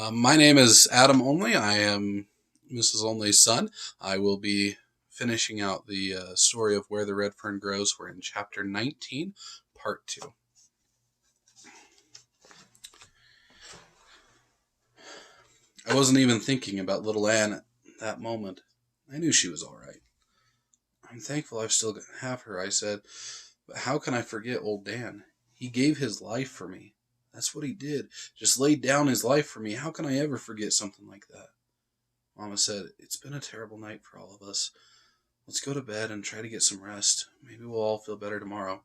My name is Adam Olney. I am Mrs. Olney's son. I will be finishing out the story of Where the Red Fern Grows. We're in chapter 19, part 2. I wasn't even thinking about little Anne at that moment. I knew she was all right. I'm thankful I've still have her, I said. But how can I forget old Dan? He gave his life for me. That's what he did. Just laid down his life for me. How can I ever forget something like that? Mama said, "It's been a terrible night for all of us. Let's go to bed and try to get some rest. Maybe we'll all feel better tomorrow."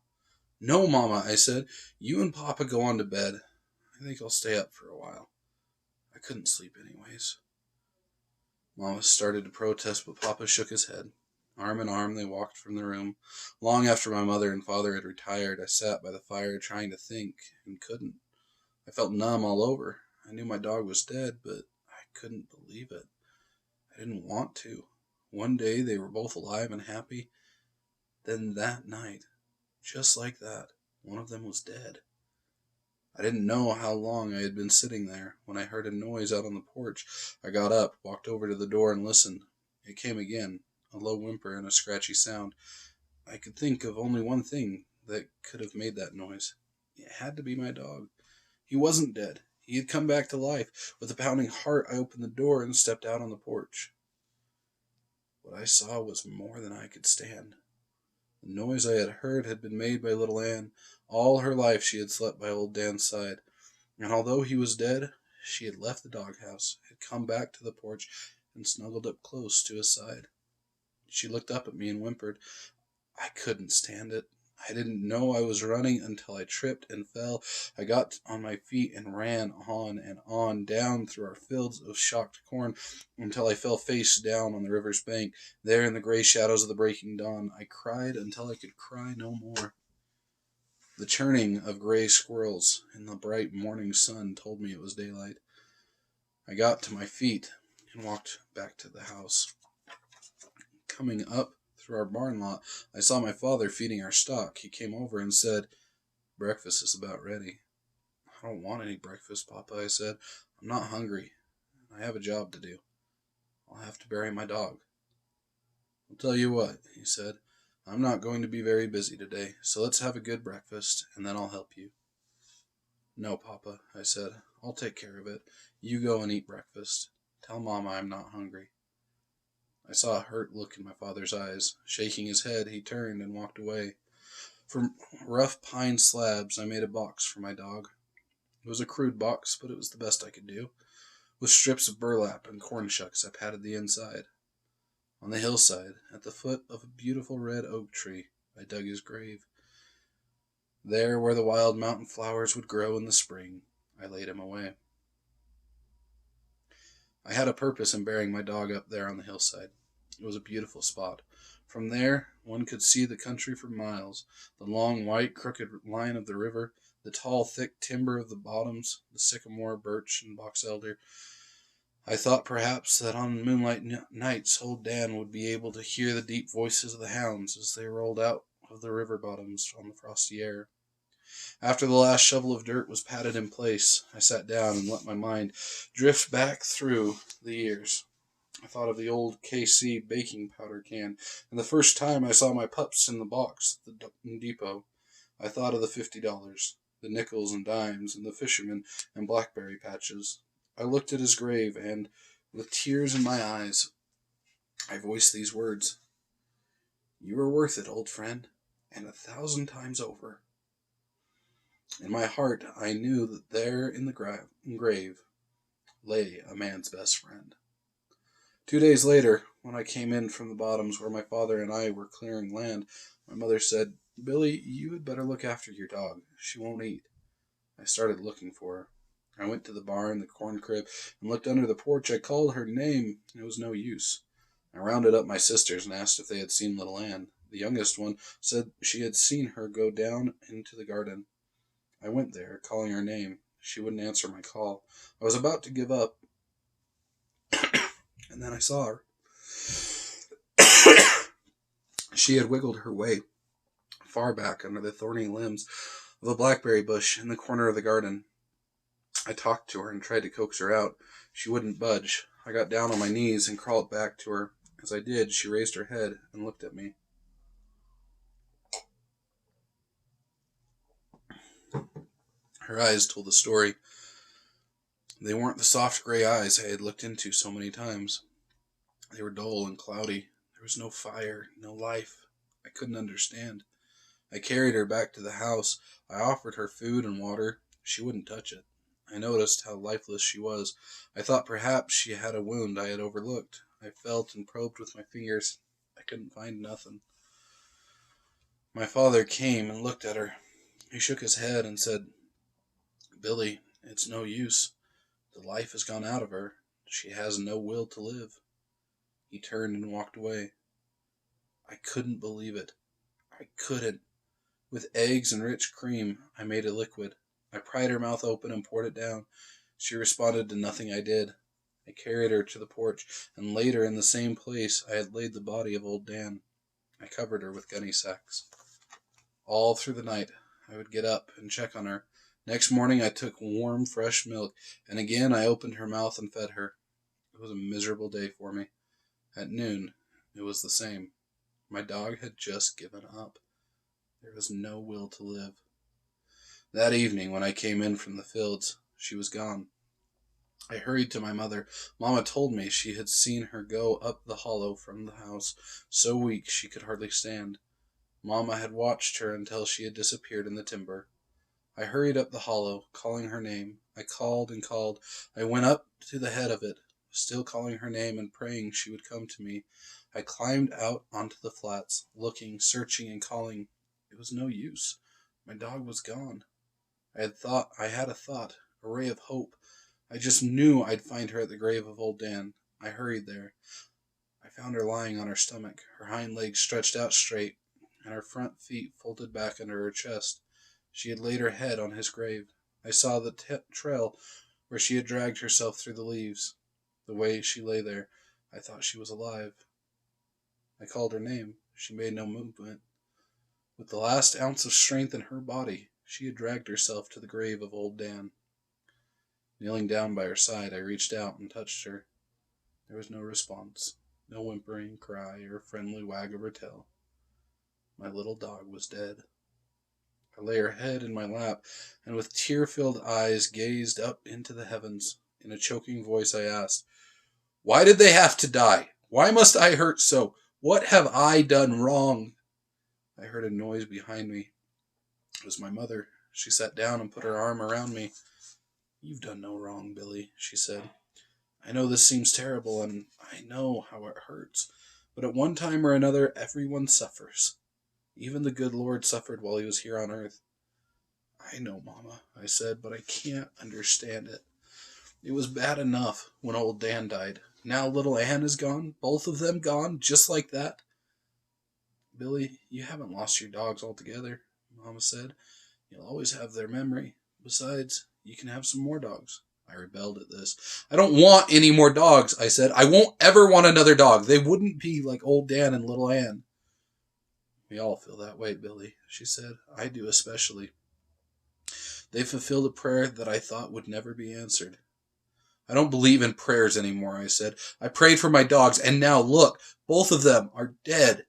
"No, Mama," I said. "You and Papa go on to bed. I think I'll stay up for a while." I couldn't sleep anyways. Mama started to protest, but Papa shook his head. Arm in arm, they walked from the room. Long after my mother and father had retired, I sat by the fire trying to think, and couldn't. I felt numb all over. I knew my dog was dead, but I couldn't believe it. I didn't want to. One day they were both alive and happy. Then that night, just like that, one of them was dead. I didn't know how long I had been sitting there when I heard a noise out on the porch. I got up, walked over to the door, and listened. It came again, a low whimper and a scratchy sound. I could think of only one thing that could have made that noise. It had to be my dog. He wasn't dead. He had come back to life. With a pounding heart, I opened the door and stepped out on the porch. What I saw was more than I could stand. The noise I had heard had been made by little Anne. All her life she had slept by old Dan's side, and although he was dead, she had left the doghouse, had come back to the porch, and snuggled up close to his side. She looked up at me and whimpered. I couldn't stand it. I didn't know I was running until I tripped and fell. I got on my feet and ran on and on, down through our fields of shocked corn, until I fell face down on the river's bank. There in the gray shadows of the breaking dawn, I cried until I could cry no more. The churning of gray squirrels in the bright morning sun told me it was daylight. I got to my feet and walked back to the house. Coming up through our barn lot, I saw my father feeding our stock. He came over and said, "Breakfast is about ready." "I don't want any breakfast, Papa," I said. "I'm not hungry. I have a job to do. I'll have to bury my dog." "I'll tell you what," he said. "I'm not going to be very busy today, so let's have a good breakfast, and then I'll help you." "No, Papa," I said. "I'll take care of it. You go and eat breakfast. Tell Mama I'm not hungry." I saw a hurt look in my father's eyes. Shaking his head, he turned and walked away. From rough pine slabs, I made a box for my dog. It was a crude box, but it was the best I could do. With strips of burlap and corn shucks, I padded the inside. On the hillside, at the foot of a beautiful red oak tree, I dug his grave. There, where the wild mountain flowers would grow in the spring, I laid him away. I had a purpose in burying my dog up there on the hillside. It was a beautiful spot. From there, one could see the country for miles, the long, white, crooked line of the river, the tall, thick timber of the bottoms, the sycamore, birch, and box elder. I thought perhaps that on moonlight nights old Dan would be able to hear the deep voices of the hounds as they rolled out of the river bottoms on the frosty air. After the last shovel of dirt was patted in place, I sat down and let my mind drift back through the years. I thought of the old KC baking powder can, and the first time I saw my pups in the box at the depot. I thought of the $50, the nickels and dimes, and the fishermen and blackberry patches. I looked at his grave, and, with tears in my eyes, I voiced these words: "You were worth it, old friend, and 1,000 times over." In my heart, I knew that there in the grave lay a man's best friend. 2 days later, when I came in from the bottoms where my father and I were clearing land, my mother said, "Billy, you had better look after your dog. She won't eat." I started looking for her. I went to the barn, the corn crib, and looked under the porch. I called her name. It was no use. I rounded up my sisters and asked if they had seen little Anne. The youngest one said she had seen her go down into the garden. I went there, calling her name. She wouldn't answer my call. I was about to give up, and then I saw her. She had wiggled her way far back under the thorny limbs of a blackberry bush in the corner of the garden. I talked to her and tried to coax her out. She wouldn't budge. I got down on my knees and crawled back to her. As I did, she raised her head and looked at me. Her eyes told the story. They weren't the soft gray eyes I had looked into so many times. They were dull and cloudy. There was no fire, no life. I couldn't understand. I carried her back to the house. I offered her food and water. She wouldn't touch it. I noticed how lifeless she was. I thought perhaps she had a wound I had overlooked. I felt and probed with my fingers. I couldn't find nothing. My father came and looked at her. He shook his head and said, "Billy, it's no use. The life has gone out of her. She has no will to live." He turned and walked away. I couldn't believe it. I couldn't. With eggs and rich cream, I made a liquid. I pried her mouth open and poured it down. She responded to nothing I did. I carried her to the porch and laid her in the same place I had laid the body of old Dan. I covered her with gunny sacks. All through the night, I would get up and check on her. Next morning, I took warm, fresh milk, and again I opened her mouth and fed her. It was a miserable day for me. At noon, it was the same. My dog had just given up. There was no will to live. That evening, when I came in from the fields, she was gone. I hurried to my mother. Mama told me she had seen her go up the hollow from the house, so weak she could hardly stand. Mama had watched her until she had disappeared in the timber. I hurried up the hollow, calling her name. I called and called. I went up to the head of it, still calling her name and praying she would come to me. I climbed out onto the flats, looking, searching, and calling. It was no use. My dog was gone. I had a thought, a ray of hope. I just knew I'd find her at the grave of old Dan. I hurried there. I found her lying on her stomach, her hind legs stretched out straight, and her front feet folded back under her chest. She had laid her head on his grave. I saw the trail where she had dragged herself through the leaves. The way she lay there, I thought she was alive. I called her name. She made no movement. With the last ounce of strength in her body, she had dragged herself to the grave of old Dan. Kneeling down by her side, I reached out and touched her. There was no response, no whimpering cry or friendly wag of her tail. My little dog was dead. I lay her head in my lap, and with tear-filled eyes gazed up into the heavens. In a choking voice I asked, "Why did they have to die? Why must I hurt so? What have I done wrong?" I heard a noise behind me. It was my mother. She sat down and put her arm around me. "You've done no wrong, Billy," she said. "I know this seems terrible, and I know how it hurts, but at one time or another everyone suffers. Even the good Lord suffered while he was here on earth." "I know, Mama," I said, "but I can't understand it. It was bad enough when old Dan died. Now little Ann is gone, both of them gone, just like that." "Billy, you haven't lost your dogs altogether," Mama said. "You'll always have their memory. Besides, you can have some more dogs." I rebelled at this. "I don't want any more dogs," I said. "I won't ever want another dog. They wouldn't be like old Dan and little Ann." "We all feel that way, Billy," she said. "I do especially. They fulfilled a prayer that I thought would never be answered." "I don't believe in prayers anymore," I said. "I prayed for my dogs, and now look, both of them are dead."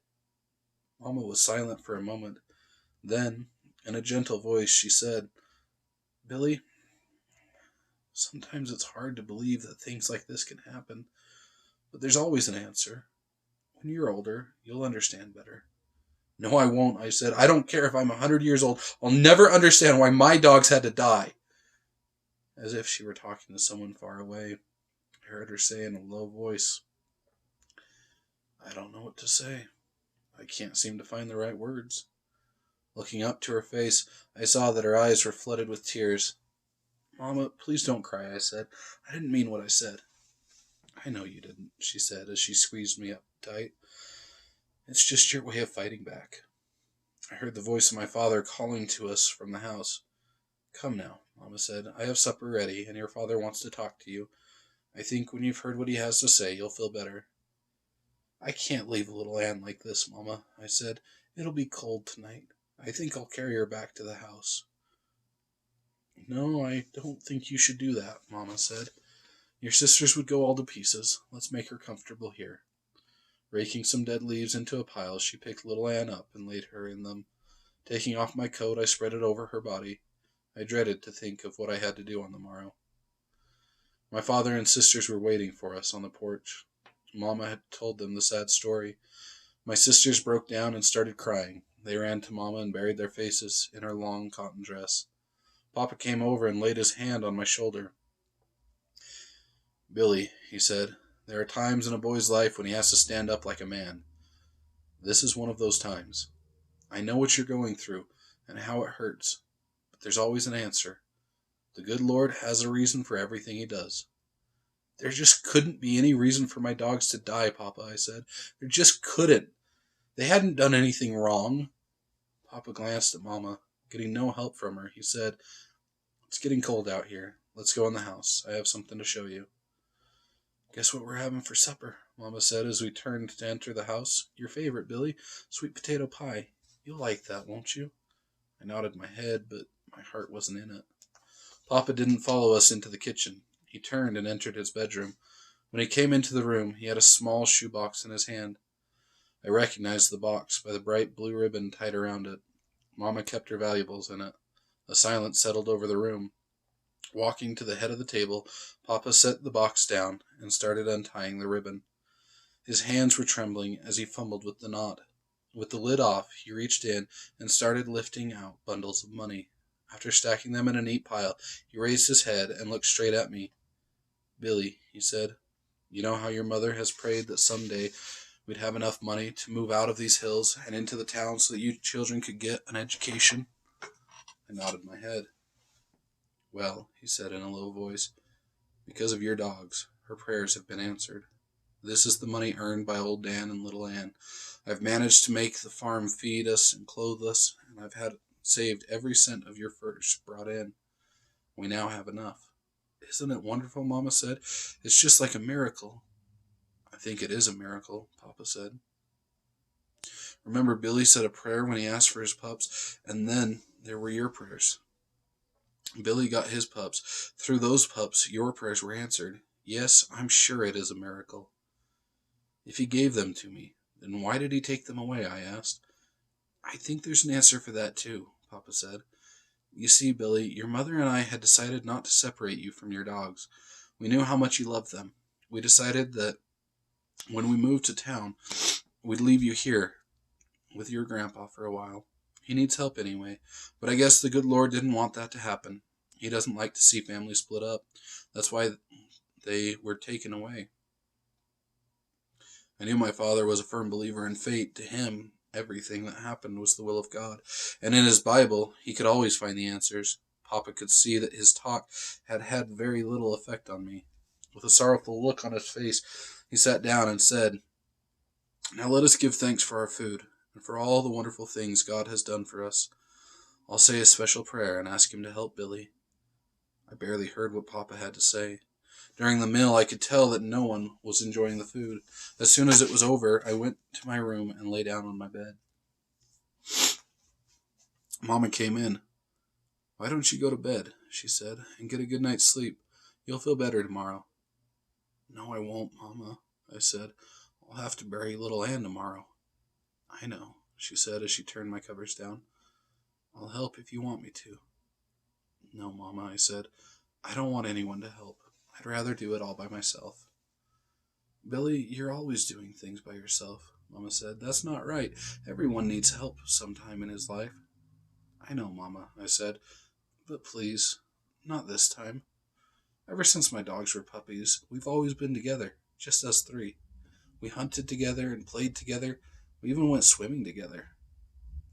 Mama was silent for a moment. Then, in a gentle voice, she said, "Billy, sometimes it's hard to believe that things like this can happen, but there's always an answer. When you're older, you'll understand better." "No, I won't," I said. "I don't care if I'm 100 years old. I'll never understand why my dogs had to die." As if she were talking to someone far away, I heard her say in a low voice, "I don't know what to say. I can't seem to find the right words." Looking up to her face, I saw that her eyes were flooded with tears. "Mama, please don't cry," I said. "I didn't mean what I said." "I know you didn't," she said as she squeezed me up tight. "It's just your way of fighting back." I heard the voice of my father calling to us from the house. "Come now," Mama said. "I have supper ready, and your father wants to talk to you. I think when you've heard what he has to say, you'll feel better." "I can't leave little Ann like this, Mama," I said. "It'll be cold tonight. I think I'll carry her back to the house." No, I don't think you should do that, Mama said. Your sisters would go all to pieces. Let's make her comfortable here. Raking some dead leaves into a pile, she picked little Anne up and laid her in them. Taking off my coat, I spread it over her body. I dreaded to think of what I had to do on the morrow. My father and sisters were waiting for us on the porch. Mama had told them the sad story. My sisters broke down and started crying. They ran to Mama and buried their faces in her long cotton dress. Papa came over and laid his hand on my shoulder. Billy, he said, there are times in a boy's life when he has to stand up like a man. This is one of those times. I know what you're going through and how it hurts, but there's always an answer. The good Lord has a reason for everything he does. There just couldn't be any reason for my dogs to die, Papa, I said. There just couldn't. They hadn't done anything wrong. Papa glanced at Mama. Getting no help from her, he said, it's getting cold out here. Let's go in the house. I have something to show you. Guess what we're having for supper, Mama said as we turned to enter the house. Your favorite, Billy, sweet potato pie. You'll like that, won't you? I nodded my head, but my heart wasn't in it. Papa didn't follow us into the kitchen. He turned and entered his bedroom. When he came into the room, he had a small shoebox in his hand. I recognized the box by the bright blue ribbon tied around it. Mama kept her valuables in it. A silence settled over the room. Walking to the head of the table, Papa set the box down and started untying the ribbon. His hands were trembling as he fumbled with the knot. With the lid off, he reached in and started lifting out bundles of money. After stacking them in a neat pile, he raised his head and looked straight at me. Billy, he said, you know how your mother has prayed that someday we'd have enough money to move out of these hills and into the town so that you children could get an education? I nodded my head. Well, he said in a low voice, because of your dogs, her prayers have been answered. This is the money earned by old Dan and little Ann. I've managed to make the farm feed us and clothe us, and I've had saved every cent of your furs brought in. We now have enough. Isn't it wonderful, Mama said. It's just like a miracle. I think it is a miracle, Papa said. Remember, Billy said a prayer when he asked for his pups, and then there were your prayers. Billy got his pups. Through those pups, your prayers were answered. Yes, I'm sure it is a miracle. If he gave them to me, then why did he take them away? I asked. I think there's an answer for that, too, Papa said. You see, Billy, your mother and I had decided not to separate you from your dogs. We knew how much you loved them. We decided that when we moved to town, we'd leave you here with your grandpa for a while. He needs help anyway, but I guess the good Lord didn't want that to happen. He doesn't like to see families split up. That's why they were taken away. I knew my father was a firm believer in fate. To him, everything that happened was the will of God. And in his Bible, he could always find the answers. Papa could see that his talk had had very little effect on me. With a sorrowful look on his face, he sat down and said, Now let us give thanks for our food, and for all the wonderful things God has done for us. I'll say a special prayer and ask him to help Billy. I barely heard what Papa had to say. During the meal, I could tell that no one was enjoying the food. As soon as it was over, I went to my room and lay down on my bed. Mama came in. Why don't you go to bed, she said, and get a good night's sleep? You'll feel better tomorrow. No, I won't, Mama, I said. I'll have to bury little Ann tomorrow. I know, she said as she turned my covers down. I'll help if you want me to. No, Mama, I said. I don't want anyone to help. I'd rather do it all by myself. Billy, you're always doing things by yourself, Mama said. That's not right. Everyone needs help sometime in his life. I know, Mama, I said. But please, not this time. Ever since my dogs were puppies, we've always been together, just us three. We hunted together and played together. We even went swimming together.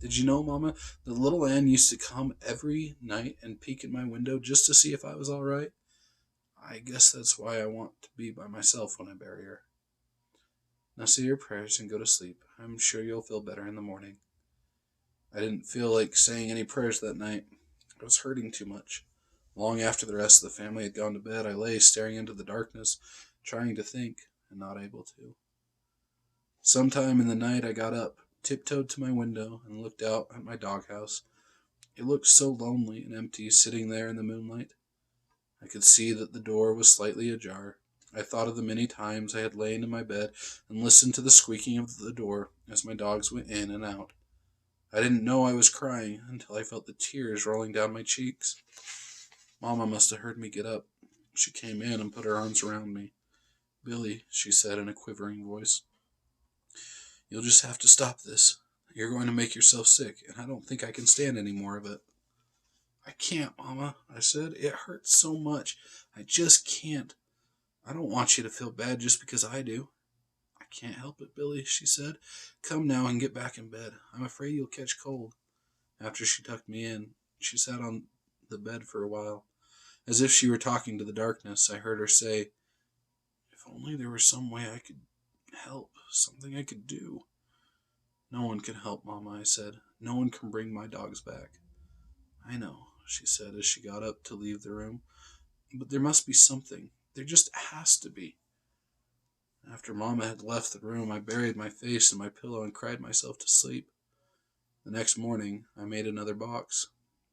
Did you know, Mama, that little Ann used to come every night and peek in my window just to see if I was all right? I guess that's why I want to be by myself when I bury her. Now say your prayers and go to sleep. I'm sure you'll feel better in the morning. I didn't feel like saying any prayers that night. I was hurting too much. Long after the rest of the family had gone to bed, I lay staring into the darkness, trying to think, and not able to. Sometime in the night I got up, tiptoed to my window, and looked out at my doghouse. It looked so lonely and empty sitting there in the moonlight. I could see that the door was slightly ajar. I thought of the many times I had lain in my bed and listened to the squeaking of the door as my dogs went in and out. I didn't know I was crying until I felt the tears rolling down my cheeks. Mama must have heard me get up. She came in and put her arms around me. "Billy," she said in a quivering voice, "you'll just have to stop this. You're going to make yourself sick, and I don't think I can stand any more of it." "I can't, Mama," I said. "It hurts so much. I just can't. I don't want you to feel bad just because I do." "I can't help it, Billy," she said. "Come now and get back in bed. I'm afraid you'll catch cold." After she tucked me in, she sat on the bed for a while. As if she were talking to the darkness, I heard her say, "If only there were some way I could help, something I could do." "No one can help, Mama," I said. "No one can bring my dogs back." "I know," she said as she got up to leave the room. "But there must be something. There just has to be." After Mama had left the room, I buried my face in my pillow and cried myself to sleep. The next morning, I made another box.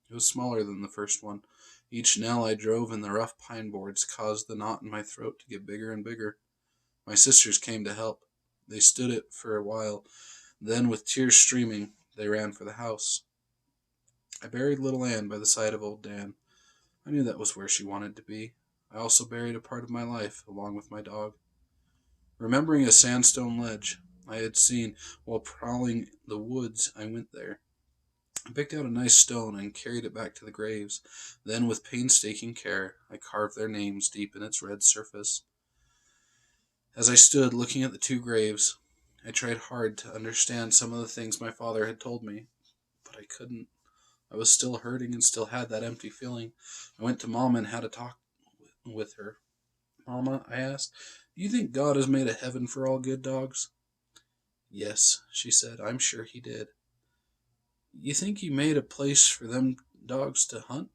It was smaller than the first one. Each nail I drove in the rough pine boards caused the knot in my throat to get bigger and bigger. My sisters came to help. They stood it for a while. Then, with tears streaming, they ran for the house. I buried little Ann by the side of old Dan. I knew that was where she wanted to be. I also buried a part of my life, along with my dog. Remembering a sandstone ledge I had seen while prowling the woods, I went there. I picked out a nice stone and carried it back to the graves. Then, with painstaking care, I carved their names deep in its red surface. As I stood looking at the two graves, I tried hard to understand some of the things my father had told me, but I couldn't. I was still hurting and still had that empty feeling. I went to Mama and had a talk with her. "Mama," I asked, "do you think God has made a heaven for all good dogs?" "Yes," she said, "I'm sure he did." "You think he made a place for them dogs to hunt?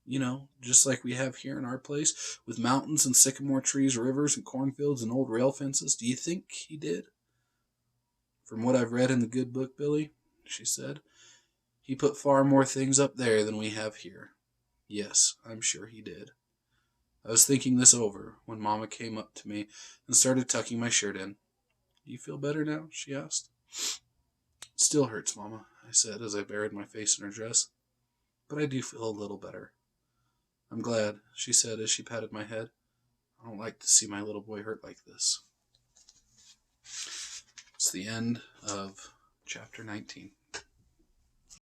You know, just like we have here in our place, with mountains and sycamore trees, rivers and cornfields and old rail fences. Do you think he did?" "From what I've read in the good book, Billy," she said, "he put far more things up there than we have here. Yes, I'm sure he did." I was thinking this over when Mama came up to me and started tucking my shirt in. "Do you feel better now?" she asked. "It still hurts, Mama," I said as I buried my face in her dress. "But I do feel a little better." "I'm glad," she said as she patted my head. "I don't like to see my little boy hurt like this." It's the end of chapter 19.